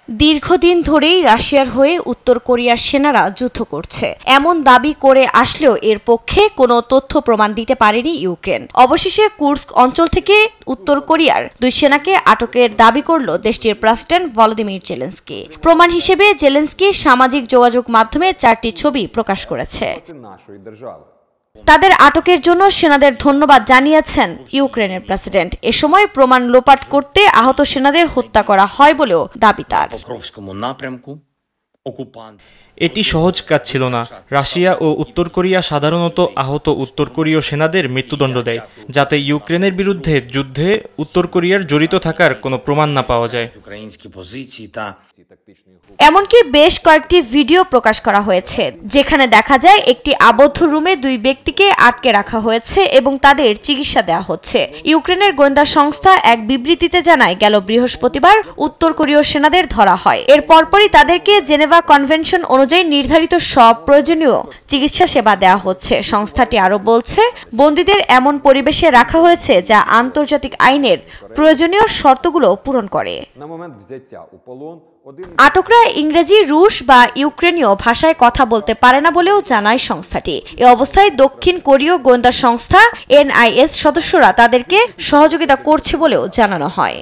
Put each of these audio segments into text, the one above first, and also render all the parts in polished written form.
দীর্ঘদিন ধরেই রাশিয়ার হয়ে উত্তর কোরিয়ার সেনারা যুদ্ধ করছে এমন দাবি করে আসলেও এর পক্ষে কোনো তথ্য প্রমাণ দিতে পারেনি ইউক্রেন। অবশেষে কুর্স্ক অঞ্চল থেকে উত্তর কোরিয়ার 2 সেনাকে আটকের দাবি করল দেশটির প্রেসিডেন্ট ভলোদিমির জেলেনস্কি। প্রমাণ হিসেবে জেলেনস্কি সামাজিক যোগাযোগ মাধ্যমে 4টি ছবি প্রকাশ করেছে। তাদের আটকের জন্য সেনাদের ধন্যবাদ জানিয়েছেন ইউক্রেনের প্রেসিডেন্ট। এ সময় প্রমাণ লোপাট করতে আহত সেনাদের হত্যা করা হয় বলেও দাবি তার। এটি সহজ কাজ ছিল না। রাশিয়া ও উত্তর কোরিয়া সাধারণত আহত উত্তর কোরীয় সেনাদের মৃত্যুদণ্ড দেয়, যাতে ইউক্রেনের বিরুদ্ধে যুদ্ধে উত্তর কোরিয়ার জড়িত থাকার কোনো প্রমাণ না পাওয়া যায়। এমনকি বেশ কয়েকটি ভিডিও প্রকাশ করা হয়েছে, যেখানে দেখা যায় একটি আবদ্ধ রুমে 2 ব্যক্তিকে আটকে রাখা হয়েছে এবং তাদের চিকিৎসা দেওয়া হচ্ছে। ইউক্রেনের গোয়েন্দা সংস্থা এক বিবৃতিতে জানায়, গেল বৃহস্পতিবার উত্তর কোরীয় সেনাদের ধরা হয়। এর পরপরই তাদেরকে জেনেভা কনভেনশন অনুযায়ী নির্ধারিত সব প্রয়োজনীয় চিকিৎসা সেবা দেওয়া হচ্ছে। সংস্থাটি আরও বলছে, বন্দীদের এমন পরিবেশে রাখা হয়েছে যা আন্তর্জাতিক আইনের প্রয়োজনীয় শর্তগুলো পূরণ করে। আটকরা ইংরেজি, রুশ বা ইউক্রেনীয় ভাষায় কথা বলতে পারে না বলেও জানায় সংস্থাটি। এ অবস্থায় দক্ষিণ কোরীয় গোয়েন্দা সংস্থা NIS সদস্যরা তাদেরকে সহযোগিতা করছে বলেও জানানো হয়।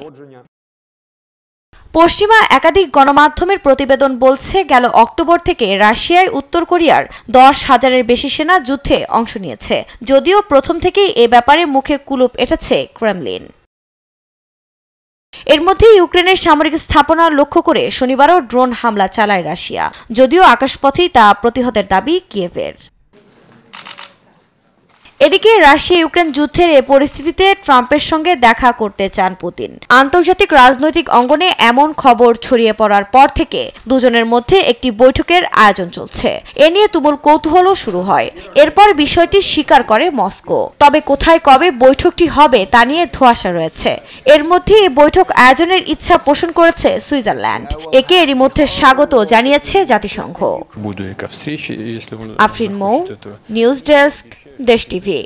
পশ্চিমা একাধিক গণমাধ্যমের প্রতিবেদন বলছে, গেল অক্টোবর থেকে রাশিয়ায় উত্তর কোরিয়ার 10,000-এর বেশি সেনা যুদ্ধে অংশ নিয়েছে, যদিও প্রথম থেকেই এ ব্যাপারে মুখে কুলুপ এঁটেছে ক্রেমলিন। এর মধ্যে ইউক্রেনের সামরিক স্থাপনা লক্ষ্য করে শনিবারও ড্রোন হামলা চালায় রাশিয়া, যদিও আকাশপথেই তা প্রতিহতের দাবি কিয়েভের। এদিকে রাশিয়া ইউক্রেন যুদ্ধের এ পরিস্থিতিতে ট্রাম্পের সঙ্গে দেখা করতে চান পুতিন। আন্তর্জাতিক রাজনৈতিক অঙ্গনে এমন খবর ছড়িয়ে পড়ার পর থেকে দুজনের মধ্যে একটি বৈঠকের আয়োজন চলছে। এ নিয়ে তুমুল কৌতূহলও শুরু হয়। এরপর বিষয়টি স্বীকার করে মস্কো। তবে কোথায় কবে বৈঠকটি হবে তা নিয়ে ধোঁয়াশা রয়েছে। এর মধ্যে এই বৈঠক আয়োজনের ইচ্ছা পোষণ করেছে সুইজারল্যান্ড। একে এরই মধ্যে স্বাগত জানিয়েছে জাতিসংঘ। আফরিন মৌ, নিউজ ডেস্ক, দেশ টিভি।